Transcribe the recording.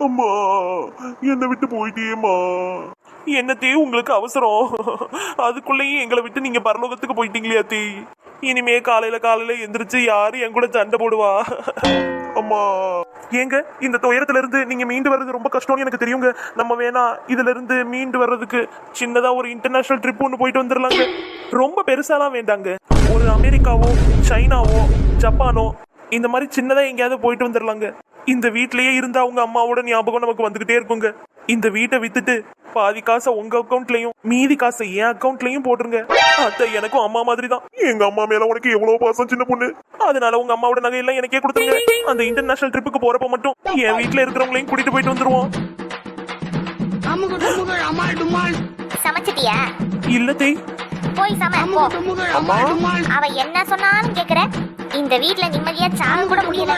அம்மா என்னை விட்டு போயிட்டியேம்மா. என்னத்தே உங்களுக்கு அவசரம்? அதுக்குள்ளேயும் எங்களை விட்டு நீங்க பரலோகத்துக்கு போயிட்டீங்களே அத்தே. இனிமே காலையில எந்திரிச்சு யாரு என் கூட சண்டை போடுவா? அம்மா ஏங்க, இந்த துயரத்துல இருந்து நீங்க மீண்டு வர்றது ரொம்ப கஷ்டம்னு எனக்கு தெரியுங்க. நம்ம வேணா இதுல இருந்து மீண்டு வர்றதுக்கு சின்னதா ஒரு இன்டர்நேஷனல் ட்ரிப் ஒன்று போயிட்டு வந்துடலாங்க. ரொம்ப பெருசாலாம் வேண்டாங்க. ஒரு அமெரிக்காவோ சைனாவோ ஜப்பானோ இந்த மாதிரி சின்னதா எங்கேயாவது போயிட்டு வந்துடலாங்க. இந்த வீட்லயே இருந்து அவங்க அம்மாவோட ஞாபகம் நமக்கு வந்துகிட்டே இருக்குங்க. இந்த வீட்டை வித்துட்டு பாதி காசை உங்க அக்கௌண்ட்லயும் மீதி காசை என் அக்கௌண்ட்லயும் போட்டுருங்க. அத்தை எனக்கும் அம்மா மாதிரி தான். எங்க அம்மா மேல உனக்கு எவ்வளவு பாசம் சின்ன பொண்ணு. அதனால உங்க அம்மாவோட நகையெல்லாம் எனக்கே கொடுத்துருங்க. அந்த இன்டர்நேஷனல் ட்ரிப்புக்கு போறப்ப மட்டும் என் வீட்டுல இருக்கிறவங்களையும் கூட்டிட்டு போயிட்டு வந்துருவோம். சமைச்சிட்டியா? இல்ல தேய், போய் சமை. அவ என்ன சொன்னாலும் கேக்குற. இந்த வீட்ல நிம்மதியா சாக கூட முடியல.